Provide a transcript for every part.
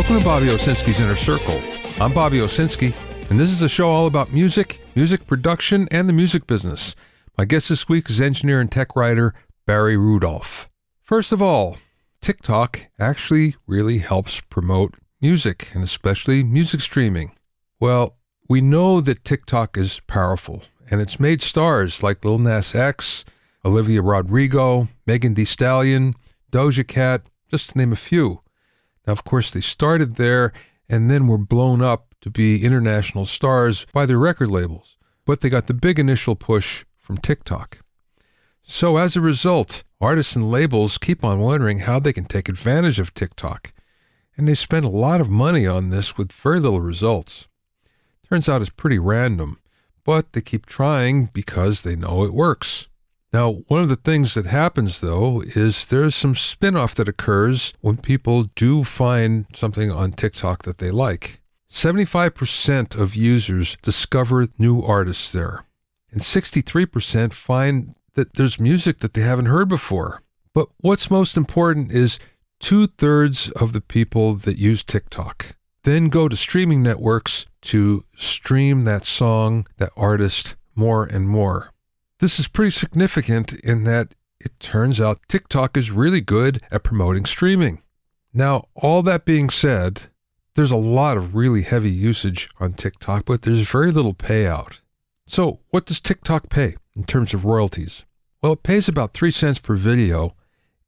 Welcome to Bobby Owsinski's Inner Circle. I'm Bobby Owsinski, and this is a show all about music, music production, and the music business. My guest this week is engineer and tech writer Barry Rudolph. First of all, TikTok actually really helps promote music, and especially music streaming. Well, we know that TikTok is powerful, and it's made stars like Lil Nas X, Olivia Rodrigo, Megan Thee Stallion, Doja Cat, just to name a few. Now, of course, they started there and then were blown up to be international stars by their record labels, but they got the big initial push from TikTok. So as a result, artists and labels keep on wondering how they can take advantage of TikTok, and they spend a lot of money on this with very little results. Turns out it's pretty random, but they keep trying because they know it works. Now, one of the things that happens, though, is there's some spin-off that occurs when people do find something on TikTok that they like. 75% of users discover new artists there, and 63% find that there's music that they haven't heard before. But what's most important is 2/3 of the people that use TikTok then go to streaming networks to stream that song, that artist, more and more. This is pretty significant in that it turns out TikTok is really good at promoting streaming. Now, all that being said, there's a lot of really heavy usage on TikTok, but there's very little payout. So what does TikTok pay in terms of royalties? Well, it pays about 3 cents per video.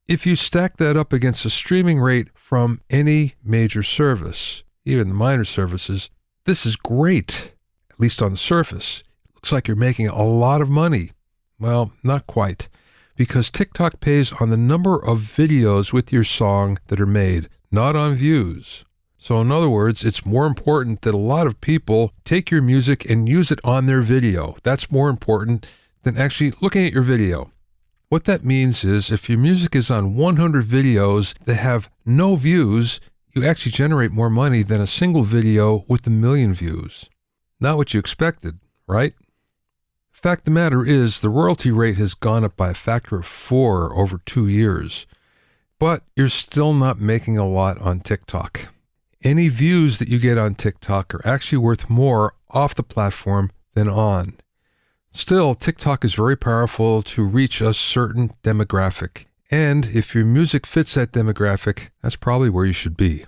If you stack that up against the streaming rate from any major service, even the minor services, this is great, at least on the surface. It looks like you're making a lot of money. Well, not quite, because TikTok pays on the number of videos with your song that are made, not on views. So in other words, it's more important that a lot of people take your music and use it on their video. That's more important than actually looking at your video. What that means is if your music is on 100 videos that have no views, you actually generate more money than a single video with 1 million views. Not what you expected, right? Fact of the matter is, the royalty rate has gone up by a factor of 4 over 2 years, but you're still not making a lot on TikTok. Any views that you get on TikTok are actually worth more off the platform than on. Still, TikTok is very powerful to reach a certain demographic, and if your music fits that demographic, that's probably where you should be.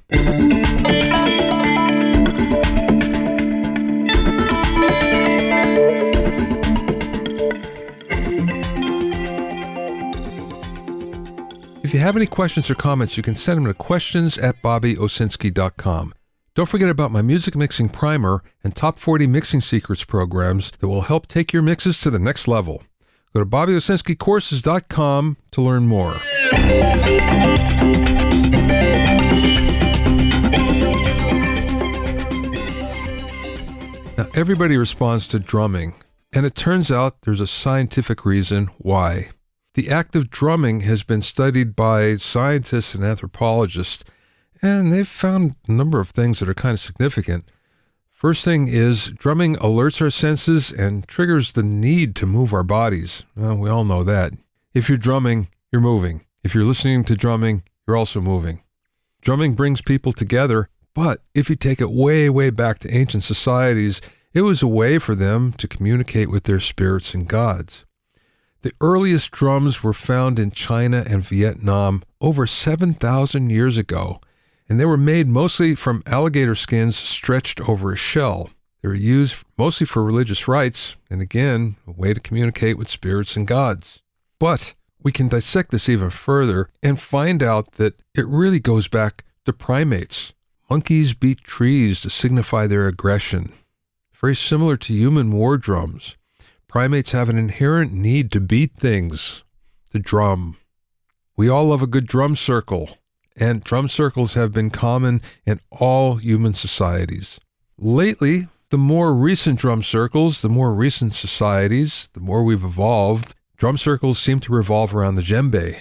If you have any questions or comments, you can send them to questions@bobbyowsinski.com. Don't forget about my music mixing primer and top 40 mixing secrets programs that will help take your mixes to the next level. Go to bobbyowsinskicourses.com to learn more. Now, everybody responds to drumming, and it turns out there's a scientific reason why. The act of drumming has been studied by scientists and anthropologists, and they've found a number of things that are kind of significant. First thing is, drumming alerts our senses and triggers the need to move our bodies. Well, we all know that. If you're drumming, you're moving. If you're listening to drumming, you're also moving. Drumming brings people together, but if you take it way, way back to ancient societies, it was a way for them to communicate with their spirits and gods. The earliest drums were found in China and Vietnam over 7,000 years ago, and they were made mostly from alligator skins stretched over a shell. They were used mostly for religious rites, and again, a way to communicate with spirits and gods. But we can dissect this even further and find out that it really goes back to primates. Monkeys beat trees to signify their aggression. Very similar to human war drums. Primates have an inherent need to beat things, to drum. We all love a good drum circle, and drum circles have been common in all human societies. Lately, the more recent drum circles, the more recent societies, the more we've evolved, drum circles seem to revolve around the djembe.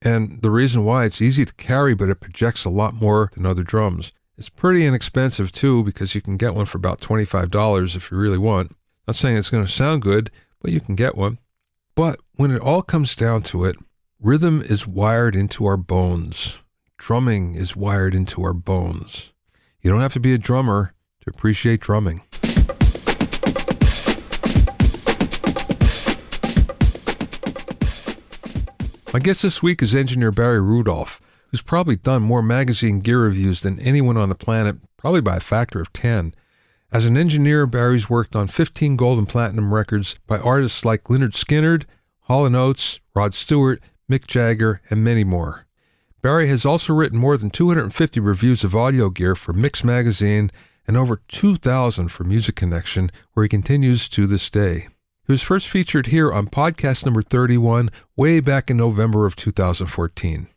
And the reason why, it's easy to carry, but it projects a lot more than other drums. It's pretty inexpensive too, because you can get one for about $25 if you really want. Not saying it's going to sound good, but you can get one. But when it all comes down to it, rhythm is wired into our bones. Drumming is wired into our bones. You don't have to be a drummer to appreciate drumming. My guest this week is engineer Barry Rudolph, who's probably done more magazine gear reviews than anyone on the planet, probably by a factor of 10. As an engineer, Barry's worked on 15 gold and platinum records by artists like Lynyrd Skynyrd, Hall & Oates, Rod Stewart, Mick Jagger, and many more. Barry has also written more than 250 reviews of audio gear for Mix Magazine and over 2,000 for Music Connection, where he continues to this day. He was first featured here on podcast number 31 way back in November of 2014.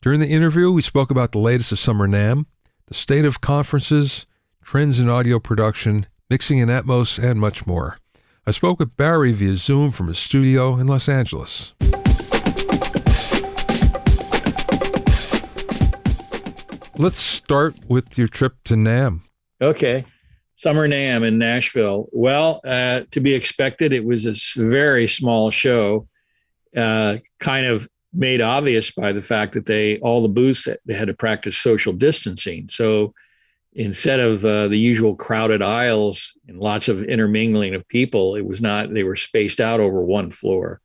During the interview, we spoke about the latest of Summer NAMM, the state of conferences, trends in audio production, mixing in Atmos, and much more. I spoke with Barry via Zoom from his studio in Los Angeles. Let's start with your trip to NAMM. Okay. Summer NAMM in Nashville. Well, to be expected, it was a very small show, kind of made obvious by the fact that all the booths, they had to practice social distancing. So instead of the usual crowded aisles and lots of intermingling of people, they were spaced out over one floor.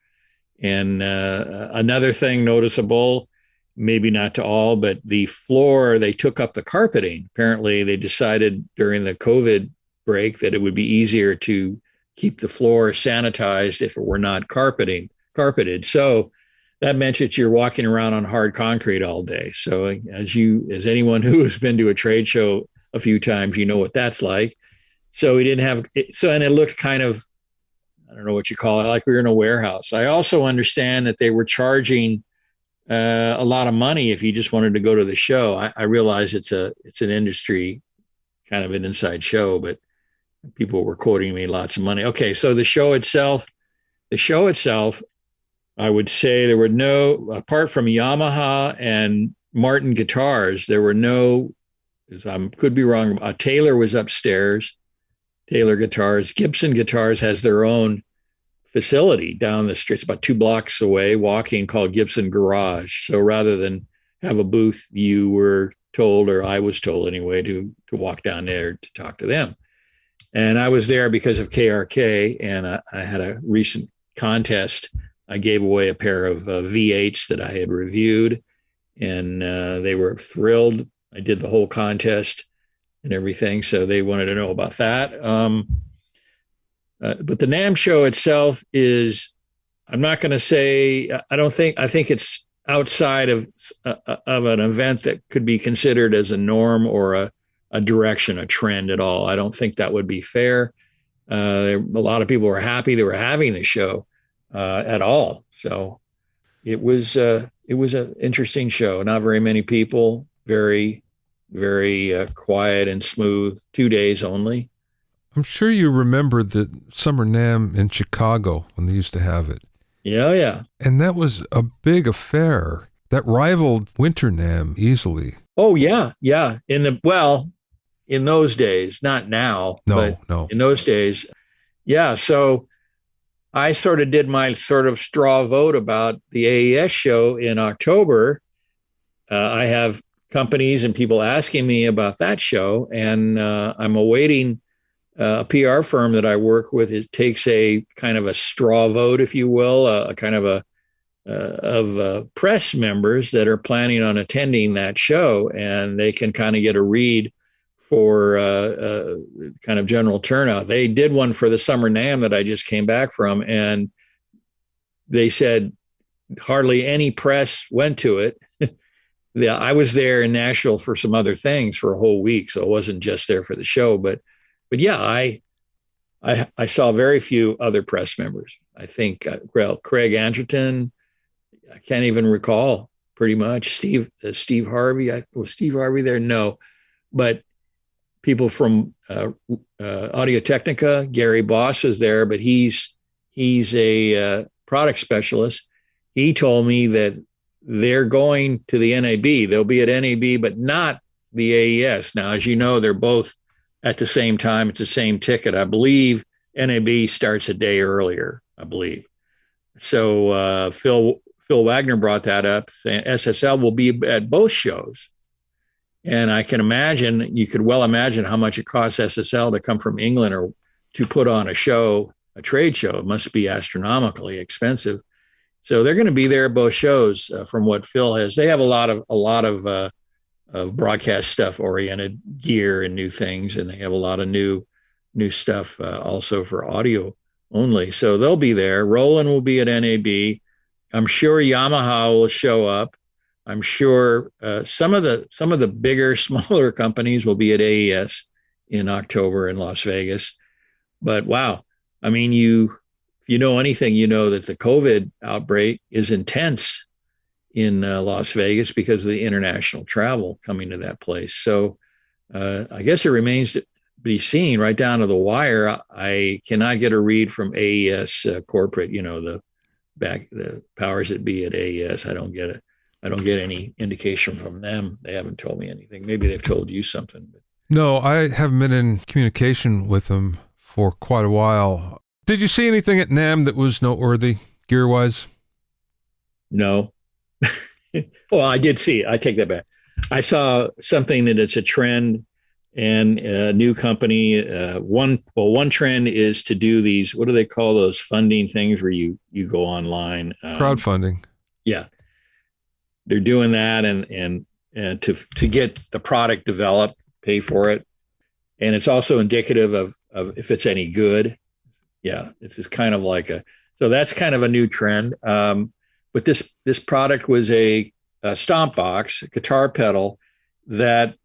And another thing noticeable, maybe not to all, but the floor, they took up the carpeting. Apparently, they decided during the COVID break that it would be easier to keep the floor sanitized if it were not carpeted. So that meant that you're walking around on hard concrete all day. So as anyone who has been to a trade show a few times, you know what that's like. So we didn't have it. So, and it looked kind of, I don't know what you call it, like we were in a warehouse. I also understand that they were charging a lot of money if you just wanted to go to the show. I realize it's an industry, kind of an inside show, but people were quoting me lots of money. Okay, so the show itself, I would say there were no, apart from Yamaha and Martin guitars, there were no, I could be wrong, Taylor was upstairs, Taylor Guitars. Gibson Guitars has their own facility down the street, it's about 2 blocks away, walking, called Gibson Garage. So rather than have a booth, you were told, or I was told anyway, to walk down there to talk to them. And I was there because of KRK, and I had a recent contest. I gave away a pair of V8s that I had reviewed, and they were thrilled. I did the whole contest and everything, so they wanted to know about that. But the NAMM show itself is, I'm not going to say, I think it's outside of an event that could be considered as a norm or a direction, a trend at all. I don't think that would be fair. A lot of people were happy they were having the show at all. So it was an interesting show. Not very many people, very, very quiet and smooth, 2 days only. I'm sure you remember the Summer NAMM in Chicago when they used to have it. Yeah. And that was a big affair that rivaled Winter NAMM easily. Oh, yeah. In those days, not now, but in those days. Yeah. So I sort of did my sort of straw vote about the AES show in October. I have companies and people asking me about that show, and I'm awaiting a PR firm that I work with. It takes a kind of a straw vote, if you will, a kind of of press members that are planning on attending that show, and they can kind of get a read for kind of general turnout. They did one for the Summer NAMM that I just came back from, and they said hardly any press went to it. Yeah, I was there in Nashville for some other things for a whole week, so it wasn't just there for the show. But yeah, I saw very few other press members. I think Craig Anderton, I can't even recall. Pretty much Steve Harvey. Was Steve Harvey there? No, but people from Audio Technica. Gary Boss was there, but he's a product specialist. He told me that they're going to the NAB. They'll be at NAB, but not the AES. Now, as you know, they're both at the same time. It's the same ticket. I believe NAB starts a day earlier, I believe. So Phil Wagner brought that up, saying SSL will be at both shows. And I can imagine, you could well imagine how much it costs SSL to come from England or to put on a show, a trade show. It must be astronomically expensive. So they're going to be there at both shows. From what Phil has, they have a lot of broadcast stuff oriented gear and new things, and they have a lot of new stuff also for audio only. So they'll be there. Roland will be at NAB. I'm sure Yamaha will show up. I'm sure some of the bigger, smaller companies will be at AES in October in Las Vegas. But wow, I mean, if you know anything, you know that the COVID outbreak is intense in Las Vegas because of the international travel coming to that place. So I guess it remains to be seen right down to the wire. I cannot get a read from AES corporate, the powers that be at AES. I don't get it. I don't get any indication from them. They haven't told me anything. Maybe they've told you something. No, I haven't been in communication with them for quite a while. Did you see anything at NAMM that was noteworthy gear-wise? No. Well, I did see it. I take that back. I saw something that it's a trend and a new company. One trend is to do these, what do they call those funding things where you go online? Crowdfunding. Yeah. They're doing that and to get the product developed, pay for it. And it's also indicative of if it's any good. Yeah, it's just kind of like so that's kind of a new trend. But this product was a stomp box, a guitar pedal that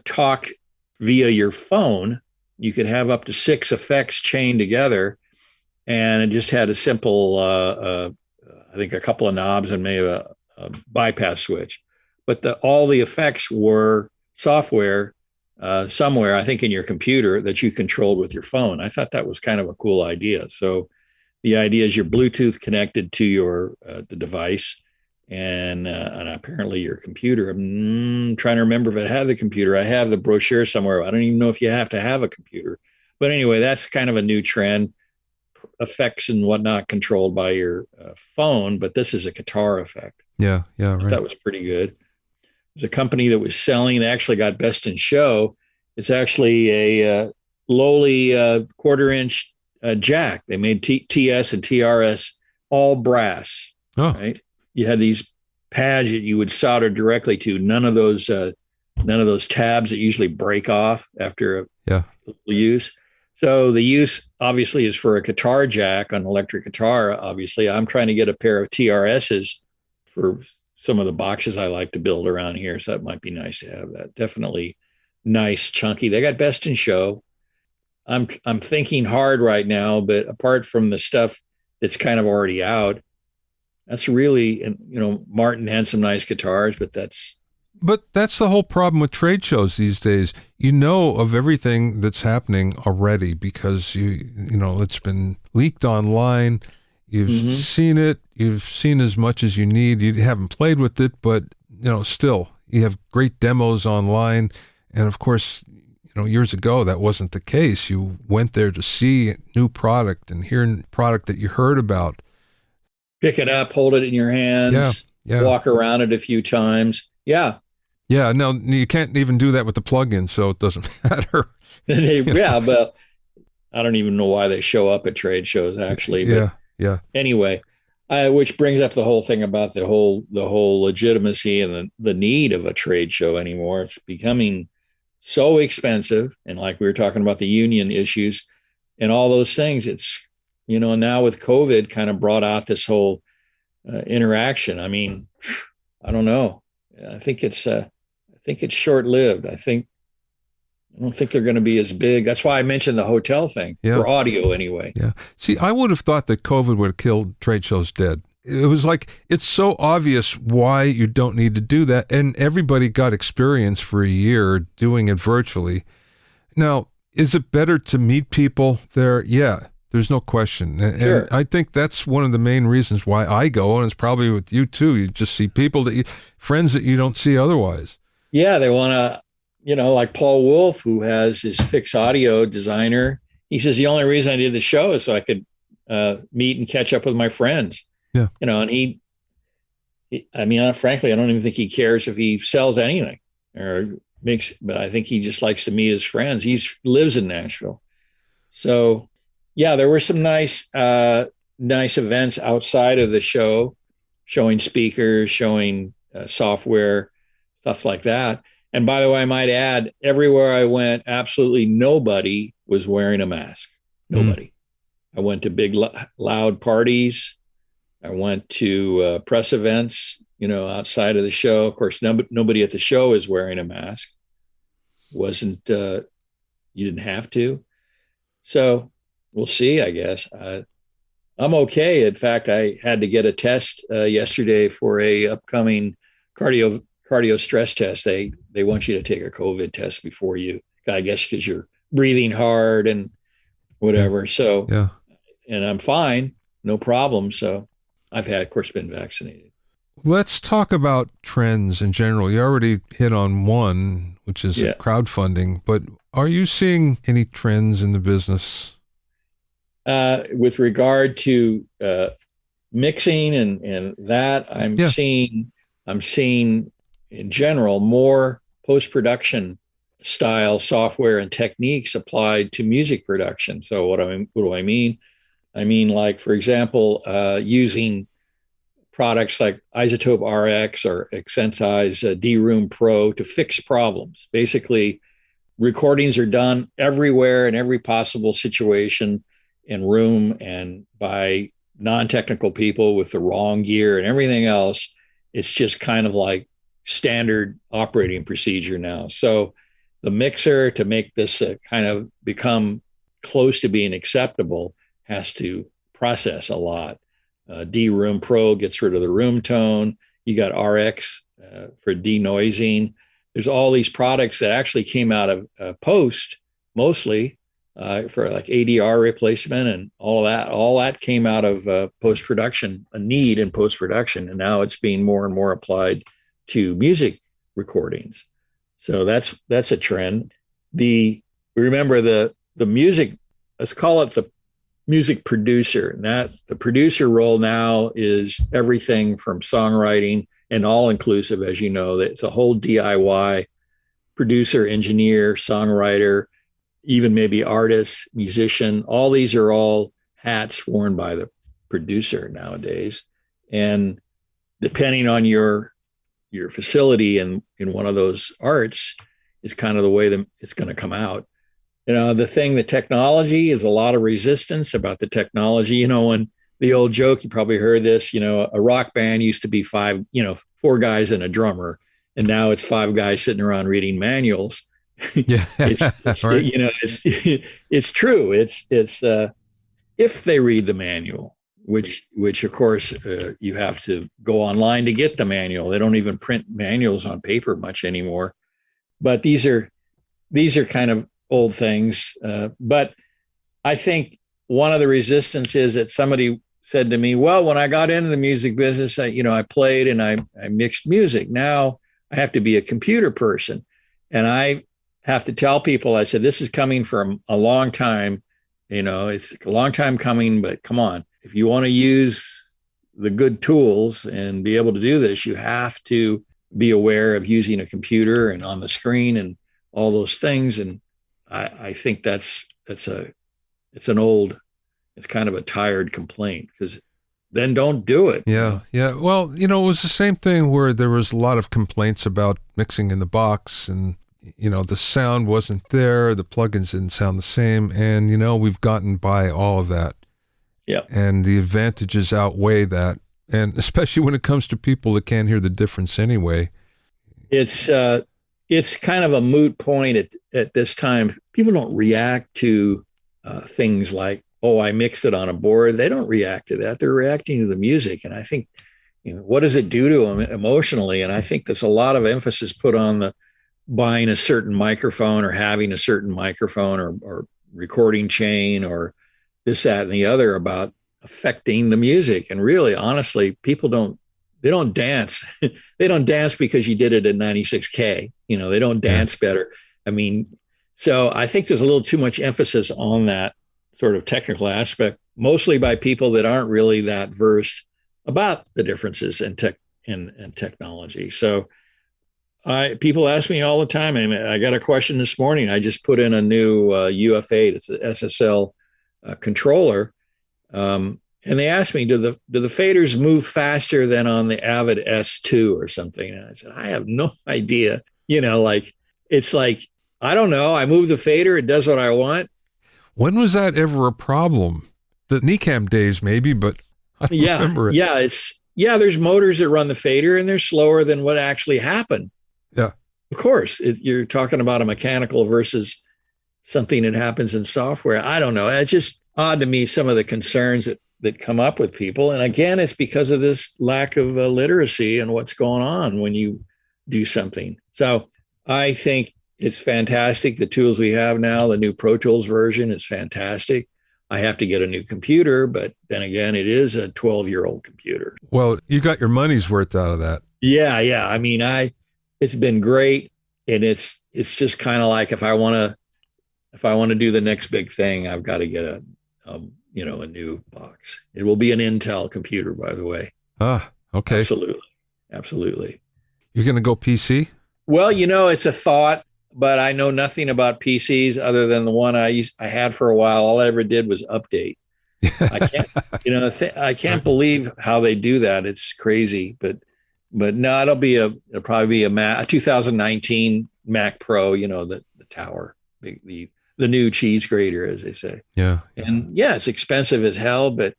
talked via your phone. You could have up to 6 effects chained together, and it just had a simple, I think, a couple of knobs and maybe a bypass switch. But all the effects were software somewhere, I think, in your computer that you controlled with your phone. I thought that was kind of a cool idea. So the idea is you're Bluetooth connected to your the device and apparently your computer. I'm trying to remember if it had the computer. I have the brochure somewhere. I don't even know if you have to have a computer. But anyway, that's kind of a new trend. Effects and whatnot controlled by your phone, but this is a guitar effect. Yeah, right. That was pretty good. There's a company that was selling, actually got Best in Show. It's actually a lowly quarter-inch jack. They made TS and TRS all brass. Oh. Right? You had these pads that you would solder directly to. None of those tabs that usually break off after a use. So the use obviously is for a guitar jack on electric guitar. Obviously, I'm trying to get a pair of TRSs for some of the boxes I like to build around here. So that might be nice to have that. Definitely nice, chunky. They got Best in Show. I'm thinking hard right now, but apart from the stuff that's kind of already out, that's really, Martin had some nice guitars, but that's the whole problem with trade shows these days. You know of everything that's happening already because it's been leaked online. You've seen it. You've seen as much as you need. You haven't played with it, but still you have great demos online. And of course, years ago that wasn't the case. You went there to see new product and hear product that you heard about. Pick it up, hold it in your hands, walk around it a few times. Yeah. Yeah, no, you can't even do that with the plugin, so it doesn't matter. But I don't even know why they show up at trade shows, actually. But anyway, which brings up the whole thing about the whole legitimacy and the need of a trade show anymore. It's becoming so expensive, and like we were talking about the union issues and all those things. It's now with COVID, kind of brought out this whole interaction. I mean, I don't know. I think it's short-lived. I don't think they're going to be as big. That's why I mentioned the hotel thing for audio anyway. Yeah. See, I would have thought that COVID would have killed trade shows dead. It was like, it's so obvious why you don't need to do that. And everybody got experience for a year doing it virtually. Now, is it better to meet people there? Yeah, there's no question. Sure. And I think that's one of the main reasons why I go, and it's probably with you too. You just see people friends that you don't see otherwise. Yeah, they want to, like Paul Wolf, who has his Fix Audio designer. He says, the only reason I did the show is so I could meet and catch up with my friends. Yeah. And frankly, I don't even think he cares if he sells anything or but I think he just likes to meet his friends. He lives in Nashville. So yeah, there were some nice events outside of the show, showing speakers, showing software, stuff like that. And by the way, I might add, everywhere I went, absolutely nobody was wearing a mask. Nobody. I went to big, loud parties. I went to press events, outside of the show. Of course, nobody at the show is wearing a mask. You didn't have to. So we'll see, I guess. I'm okay. In fact, I had to get a test yesterday for a upcoming cardio stress test. They want you to take a COVID test before you, I guess, because you're breathing hard and whatever. So, yeah. And I'm fine, no problem. So I've of course, been vaccinated. Let's talk about trends in general. You already hit on one, which is crowdfunding, but are you seeing any trends in the business? With regard to mixing and that, I'm seeing in general more post-production style software and techniques applied to music production. So what do I mean? I mean, like, for example, using products like Isotope RX or Accentize D-Room Pro to fix problems. Basically, recordings are done everywhere in every possible situation and room, and by non-technical people with the wrong gear and everything else. It's just kind of like standard operating procedure now. So the mixer, to make this kind of become close to being acceptable, has to process a lot. D-Room Pro gets rid of the room tone. You got RX for denoising. There's all these products that actually came out of post, mostly for like ADR replacement and all that. All that came out of post-production, a need in post-production, and now it's being more and more applied to music recordings. So that's a trend. Remember the music, let's call it the music producer. And the producer role now is everything from songwriting and all inclusive, as you know, that it's a whole DIY producer, engineer, songwriter, even maybe artist, musician. All these are all hats worn by the producer nowadays. And depending on your facility in one of those arts is kind of the way that it's going to come out. The technology is a lot of resistance about the technology. When the old joke, you probably heard this, a rock band used to be four guys and a drummer, and now it's five guys sitting around reading manuals. Yeah, it's right. It's true. It's if they read the manual, which of course you have to go online to get the manual. They don't even print manuals on paper much anymore. But these are kind of old things. But I think one of the resistance is that somebody said to me, well, when I got into the music business, I played and I mixed music. Now I have to be a computer person. And I have to tell people, I said, this is coming from a long time. It's a long time coming, but come on. If you want to use the good tools and be able to do this, you have to be aware of using a computer and on the screen and all those things. And I think it's kind of a tired complaint, because then don't do it. Yeah. Yeah. Well, it was the same thing where there was a lot of complaints about mixing in the box, and, the sound wasn't there. The plugins didn't sound the same. And, we've gotten by all of that. Yeah. And the advantages outweigh that. And especially when it comes to people that can't hear the difference anyway. It's kind of a moot point at this time. People don't react to things like, oh, I mixed it on a board. They don't react to that. They're reacting to the music. And I think, what does it do to them emotionally? And I think there's a lot of emphasis put on the buying a certain microphone or having a certain microphone or recording chain or this, that, and the other about affecting the music. And really, honestly, they don't dance. They don't dance because you did it at 96K. They don't dance better. I mean, so I think there's a little too much emphasis on that sort of technical aspect, mostly by people that aren't really that versed about the differences in technology. So People ask me all the time. I mean, I got a question this morning. I just put in a new UF8. It's an SSL controller, and they asked me, do the faders move faster than on the Avid S2 or something? And I said, I have no idea. It's like, I don't know. I move the fader, it does what I want. When was that ever a problem? The NAMM days, maybe, but I don't remember it. There's motors that run the fader, and they're slower than what actually happened. Yeah. Of course, you're talking about a mechanical versus something that happens in software. I don't know. It's just odd to me, some of the concerns that come up with people. And again, it's because of this lack of literacy and what's going on when you do something. So I think it's fantastic. The tools we have now, the new Pro Tools version is fantastic. I have to get a new computer, but then again, it is a 12-year-old computer. Well, you got your money's worth out of that. Yeah. I mean, it's been great. And it's just kind of like, if I want to do the next big thing, I've got to get a new box. It will be an Intel computer, by the way. Ah, okay. Absolutely. You're going to go PC? Well, it's a thought, but I know nothing about PCs other than the one I had for a while. All I ever did was update. I can't believe how they do that. It's crazy, but no, it'll probably be a 2019 Mac Pro, the tower, the new cheese grater, as they say. Yeah. And yeah, it's expensive as hell, but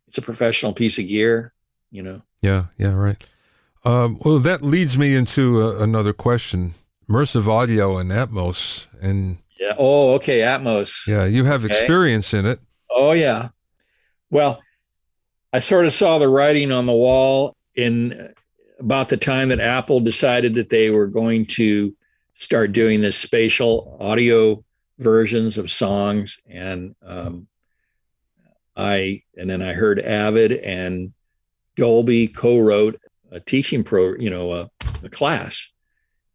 it's a professional piece of gear, Yeah, right. Well, that leads me into another question. Immersive audio and Atmos. And yeah. Oh, okay. Atmos. Yeah. You have experience in it. Oh, yeah. Well, I sort of saw the writing on the wall in about the time that Apple decided that they were going to start doing this spatial audio versions of songs. And then I heard Avid and Dolby co-wrote a teaching a class.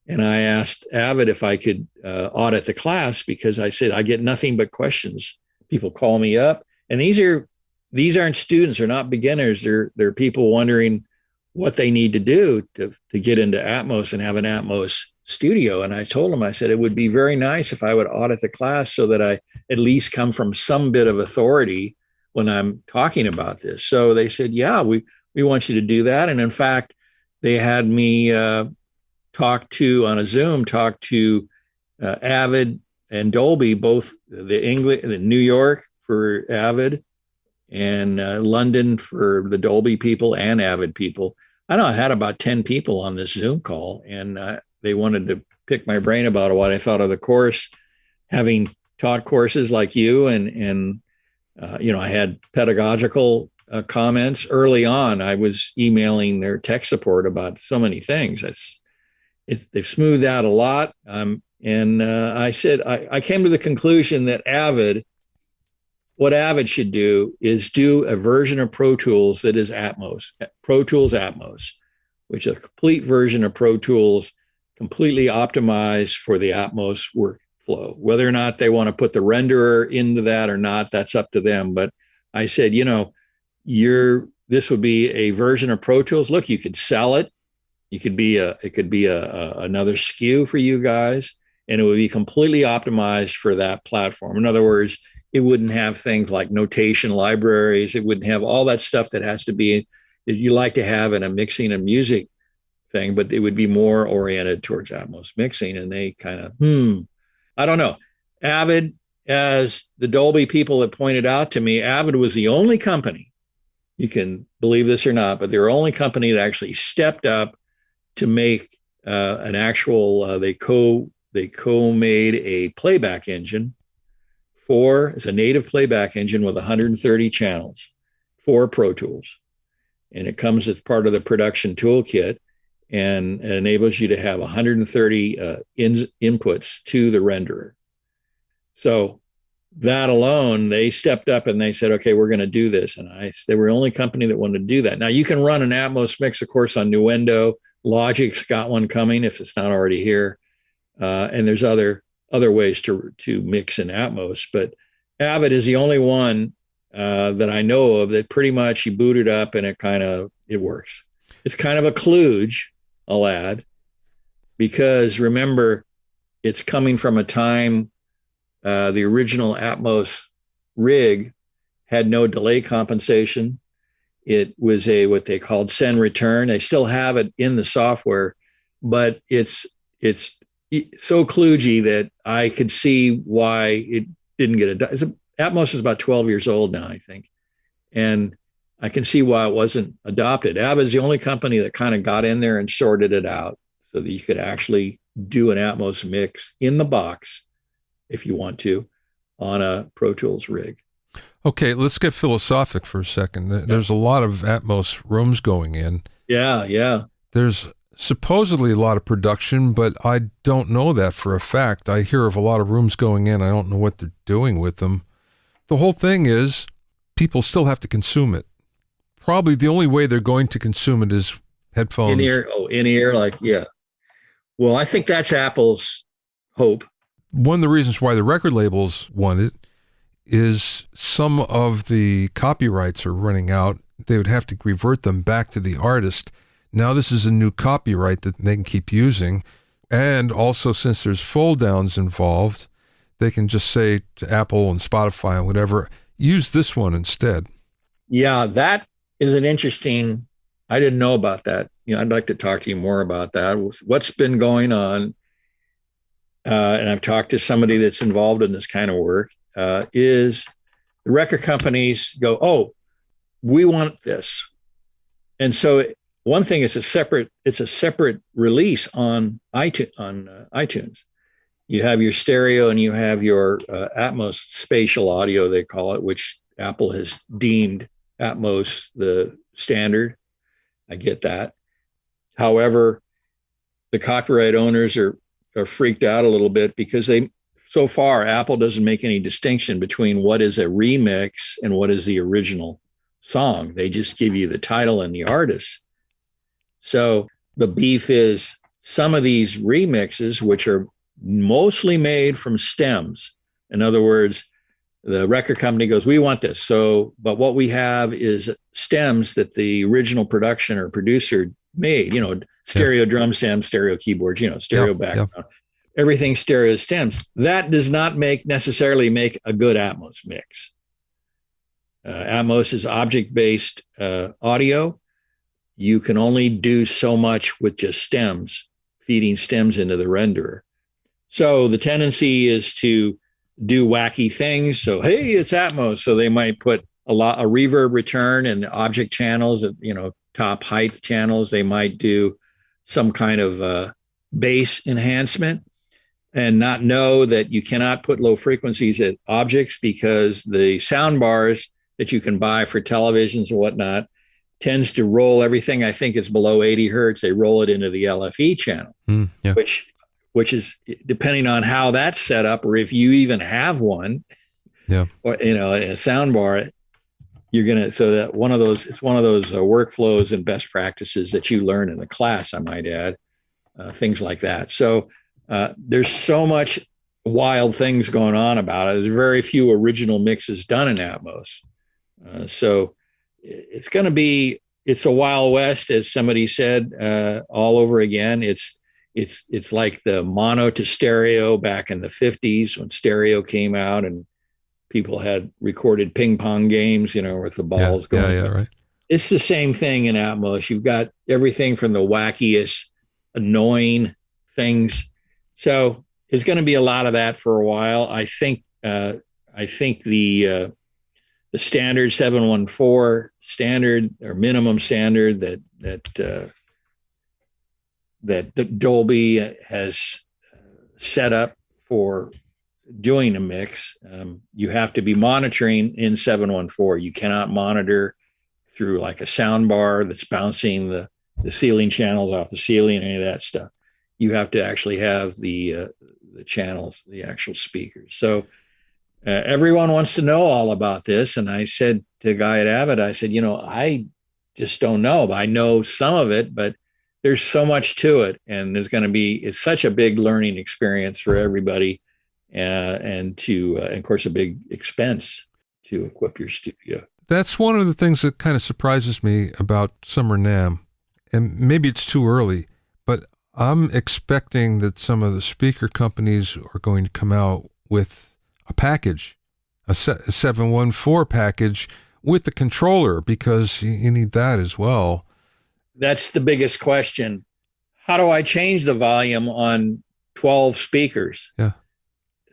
And I asked Avid if I could audit the class, because I said, I get nothing but questions. People call me up, and these aren't students. They're not beginners. They're people wondering what they need to do to get into Atmos and have an Atmos studio. And I told them, I said, it would be very nice if I would audit the class so that I at least come from some bit of authority when I'm talking about this. So they said, yeah, we want you to do that. And in fact, they had me talk to Avid and Dolby, both the New York for Avid and London for the Dolby people and Avid people. I had about 10 people on this Zoom call, and they wanted to pick my brain about what I thought of the course, having taught courses like you, and I had pedagogical comments early on. I was emailing their tech support about so many things. They've smoothed out a lot. And I said, I came to the conclusion that what Avid should do is do a version of Pro Tools that is Atmos, Pro Tools Atmos, which is a complete version of Pro Tools, completely optimized for the Atmos workflow. Whether or not they want to put the renderer into that or not, that's up to them. But I said, this would be a version of Pro Tools. Look, you could sell it. It could be another SKU for you guys, and it would be completely optimized for that platform. In other words, it wouldn't have things like notation libraries. It wouldn't have all that stuff that has to be that you like to have in a mixing and music thing, but it would be more oriented towards Atmos mixing. And they kind of, I don't know. Avid, as the Dolby people had pointed out to me, Avid was the only company, you can believe this or not, but they're the only company that actually stepped up to make an actual, they co-made a playback engine it's a native playback engine with 130 channels for Pro Tools. And it comes as part of the production toolkit, and it enables you to have 130 inputs to the renderer. So that alone, they stepped up and they said, okay, we're going to do this. And they were the only company that wanted to do that. Now you can run an Atmos mix, of course, on Nuendo. Logic's got one coming if it's not already here. And there's other ways to mix in Atmos, but Avid is the only one that I know of that pretty much you boot it up and it works. It's kind of a kludge, I'll add, because remember, it's coming from a time the original Atmos rig had no delay compensation. It was what they called send return. They still have it in the software, but it's so kludgy that I could see why it didn't get adopted. Atmos is about 12 years old now, I think. And I can see why it wasn't adopted. ABBA is the only company that kind of got in there and sorted it out so that you could actually do an Atmos mix in the box, if you want to, on a Pro Tools rig. Okay, let's get philosophic for a second. There's a lot of Atmos rooms going in. Yeah. There's supposedly a lot of production, but I don't know that for a fact. I hear of a lot of rooms going in. I don't know what they're doing with them. The whole thing is people still have to consume it. Probably the only way they're going to consume it is headphones. In-ear, yeah. Well, I think that's Apple's hope. One of the reasons why the record labels want it is some of the copyrights are running out. They would have to revert them back to the artist. Now this is a new copyright that they can keep using. And also, since there's fold downs involved, they can just say to Apple and Spotify and whatever, use this one instead. Yeah, that is an interesting, I didn't know about that. I'd like to talk to you more about that. What's been going on, and I've talked to somebody that's involved in this kind of work, is the record companies go, oh, we want this. And so one thing is it's a separate release on iTunes. You have your stereo and you have your Atmos spatial audio, they call it, which Apple has deemed Atmos the standard. I get that. However, the copyright owners are freaked out a little bit because so far Apple doesn't make any distinction between what is a remix and what is the original song. They just give you the title and the artist. So the beef is some of these remixes, which are mostly made from stems. In other words, the record company goes, we want this. But what we have is stems that the original production or producer made, stereo drum stems, stereo keyboards, stereo background, everything stereo stems. That does not necessarily make a good Atmos mix. Atmos is object-based audio. You can only do so much with just stems, feeding stems into the renderer. So the tendency is to do wacky things. So, hey, it's Atmos. So they might put a reverb return and object channels, top height channels. They might do some kind of bass enhancement and not know that you cannot put low frequencies at objects because the sound bars that you can buy for televisions and whatnot tends to roll everything I think is below 80 hertz. They roll it into the LFE channel, which is, depending on how that's set up, or if you even have one, or a sound bar, you're gonna. So that it's one of those workflows and best practices that you learn in the class, I might add, things like that. So there's so much wild things going on about it. There's very few original mixes done in Atmos, so it's going to be. It's a Wild West, as somebody said, all over again. It's like the mono to stereo back in the 50s when stereo came out and people had recorded ping pong games, with the balls going. Yeah, right. It's the same thing in Atmos. You've got everything from the wackiest, annoying things. So there's going to be a lot of that for a while. I think the standard 714 standard or minimum standard that Dolby has set up for doing a mix, you have to be monitoring in 714. You cannot monitor through like a sound bar that's bouncing the ceiling channels off the ceiling, any of that stuff. You have to actually have the channels, the actual speakers. So everyone wants to know all about this. And I said to the guy at Avid, I said, I just don't know. I know some of it, but there's so much to it. And it's such a big learning experience for everybody. And of course, a big expense to equip your studio. That's one of the things that kind of surprises me about Summer NAMM. And maybe it's too early, but I'm expecting that some of the speaker companies are going to come out with a package, a 714 package with the controller, because you need that as well. That's the biggest question. How do I change the volume on 12 speakers? Yeah.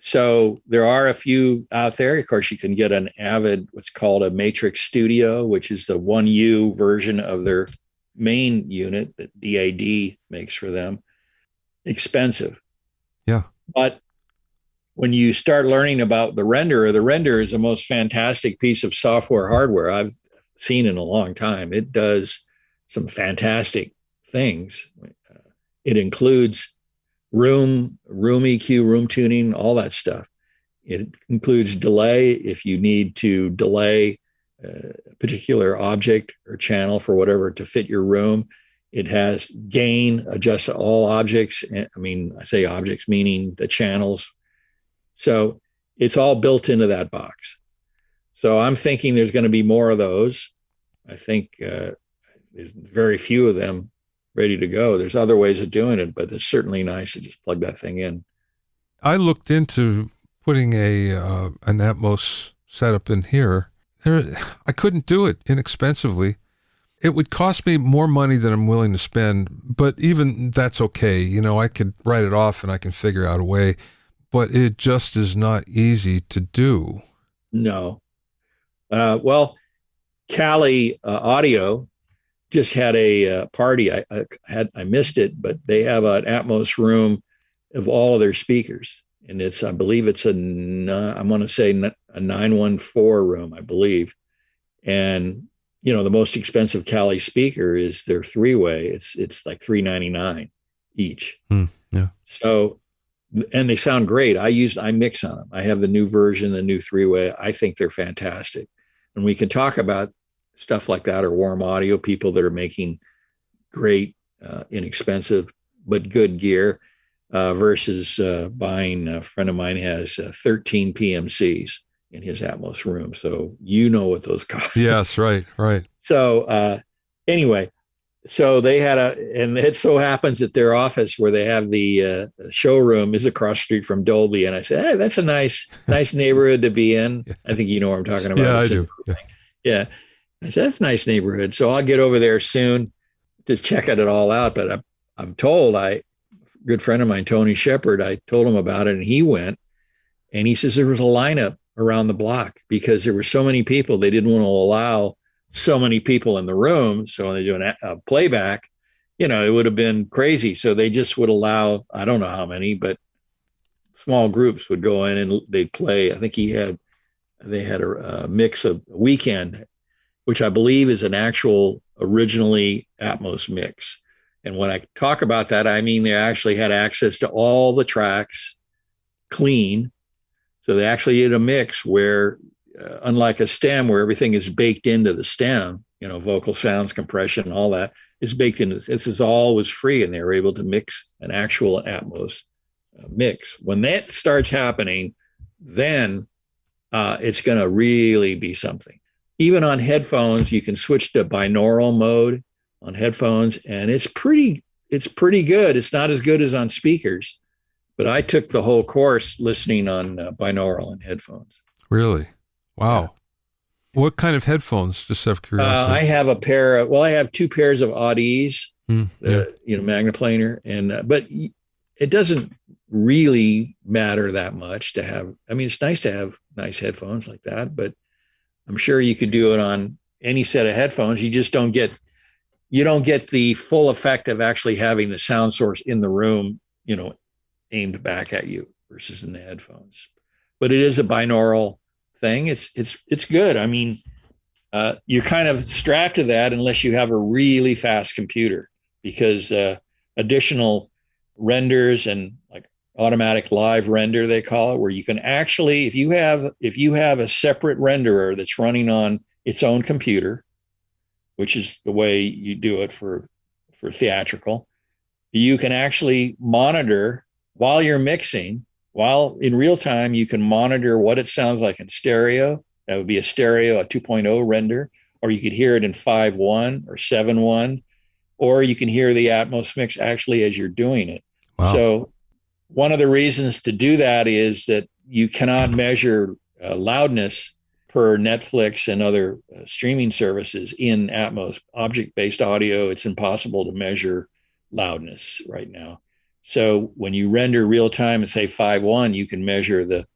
So there are a few out there. Of course, you can get an Avid, what's called a Matrix Studio, which is the 1U version of their main unit that DAD makes for them. Expensive. Yeah. But when you start learning about the renderer is the most fantastic piece of software hardware I've seen in a long time. It does some fantastic things. It includes room EQ, room tuning, all that stuff. It includes delay if you need to delay a particular object or channel for whatever to fit your room. It has gain, adjusts all objects. I say objects, meaning the channels. So it's all built into that box. So I'm thinking there's going to be more of those. I think there's very few of them ready to go. There's other ways of doing it, but it's certainly nice to just plug that thing in. I looked into putting an Atmos setup in here. I couldn't do it inexpensively. It would cost me more money than I'm willing to spend, but even that's okay. You know, I could write it off and I can figure out a way, but it just is not easy to do. No. Well, Cali Audio just had a party. I missed it, but they have an Atmos room of all of their speakers, and I believe it's I'm going to say a 914 room, I believe. And the most expensive Cali speaker is their 3-way. It's like $399 each. Yeah. So, and they sound great. I mix on them. I have the new version, the new 3-way. I think they're fantastic, and we can talk about stuff like that, or warm audio, people that are making great, inexpensive, but good gear, versus buying. A friend of mine has 13 PMCs in his Atmos room. So what those cost. Yes, right. So anyway, so they had and it so happens that their office where they have the showroom is across the street from Dolby. And I said, hey, that's a nice neighborhood to be in. Yeah. I think you know what I'm talking about. Yeah, I do. Yeah. I said, that's a nice neighborhood. So I'll get over there soon to check it all out. But I'm told, a good friend of mine, Tony Shepard, I told him about it, and he went, and he says there was a lineup around the block because there were so many people. They didn't want to allow so many people in the room. So when they do a playback, it would have been crazy. So they just would allow, I don't know how many, but small groups would go in and they'd play. I think they had a mix of Weekend, which I believe is an actual originally Atmos mix. And when I talk about that, I mean they actually had access to all the tracks clean. So they actually did a mix where, unlike a stem where everything is baked into the stem, vocal sounds, compression, all that is baked into this. Is all was free, and they were able to mix an actual Atmos mix. When that starts happening, then it's going to really be something. Even on headphones, you can switch to binaural mode on headphones, and it's pretty good. It's not as good as on speakers, but I took the whole course listening on binaural and headphones. Really? Wow. Yeah. What kind of headphones, just out of curiosity? I have I have 2 pairs of Audi's, Magnaplanar, and but it doesn't really matter that much to have. I mean, it's nice to have nice headphones like that, but I'm sure you could do it on any set of headphones. You just don't get the full effect of actually having the sound source in the room, aimed back at you versus in the headphones. But it is a binaural thing. It's good. I mean, you're kind of strapped to that unless you have a really fast computer, because additional renders and like automatic live render, they call it, where you can actually, if you have a separate renderer that's running on its own computer, which is the way you do it for theatrical, you can actually monitor while you're mixing, while in real time, you can monitor what it sounds like in stereo. That would be a stereo, a 2.0 render, or you could hear it in 5.1 or 7.1. or you can hear the Atmos mix actually as you're doing it. Wow. So one of the reasons to do that is that you cannot measure loudness per Netflix and other streaming services in Atmos. Object-based audio, it's impossible to measure loudness right now. So when you render real time and say 5.1, you can measure the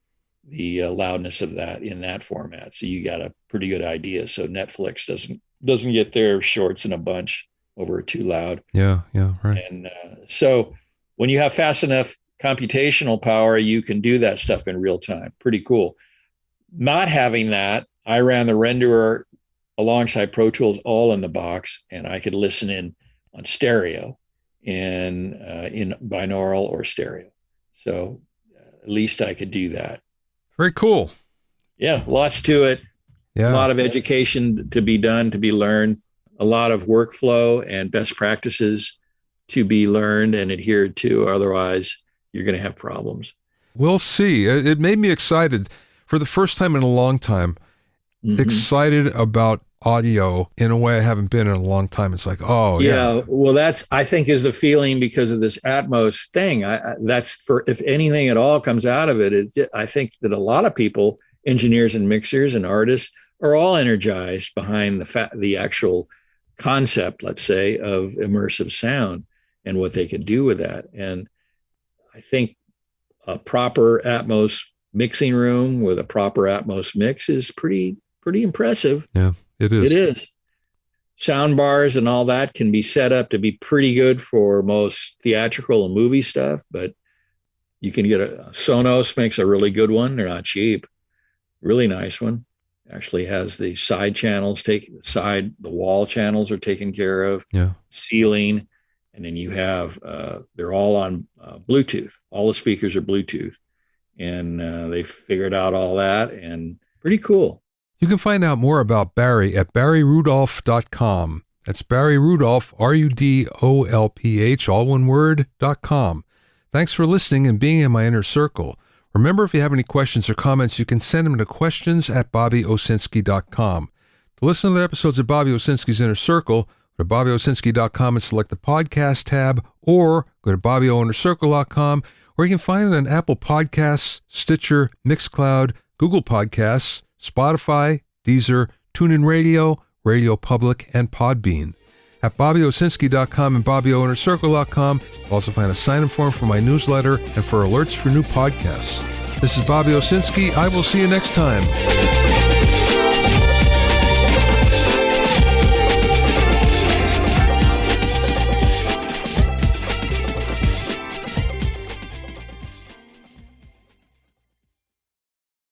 loudness of that in that format. So you got a pretty good idea. So Netflix doesn't get their shorts in a bunch over too loud. Yeah, right. And so when you have fast enough computational power, you can do that stuff in real time. Pretty cool. Not having that, I ran the renderer alongside Pro Tools all in the box, and I could listen in on stereo in binaural or stereo. So at least I could do that. Very cool. Yeah, lots to it. Yeah. A lot of education to be done, to be learned, a lot of workflow and best practices to be learned and adhered to. Otherwise, you're going to have problems. We'll see. It made me excited for the first time in a long time, excited about audio in a way I haven't been in a long time. It's like, oh, yeah. Well, that's, I think, is the feeling because of this Atmos thing. That's for, if anything at all comes out of it, I think that a lot of people, engineers and mixers and artists, are all energized behind the actual concept, let's say, of immersive sound and what they could do with that. And I think a proper Atmos mixing room with a proper Atmos mix is pretty impressive. Yeah, it is. It is. Sound bars and all that can be set up to be pretty good for most theatrical and movie stuff, but you can get Sonos makes a really good one. They're not cheap. Really nice one. Actually has the side channels, the wall channels are taken care of. Yeah. Ceiling. And then you have, they're all on Bluetooth. All the speakers are Bluetooth. And they figured out all that, and pretty cool. You can find out more about Barry at barryrudolph.com. That's Barry Rudolph, RUDOLPH, all one word, .com. Thanks for listening and being in my inner circle. Remember, if you have any questions or comments, you can send them to questions@bobbyowsinski.com. To listen to the episodes of Bobby Owsinski's Inner Circle, go to bobbyowsinski.com and select the podcast tab, or go to bobbyoinnercircle.com, where you can find it on Apple Podcasts, Stitcher, Mixcloud, Google Podcasts, Spotify, Deezer, TuneIn Radio, Radio Public, and Podbean. At bobbyowsinski.com and bobbyoinnercircle.com, you'll also find a sign-up form for my newsletter and for alerts for new podcasts. This is Bobby Owsinski. I will see you next time.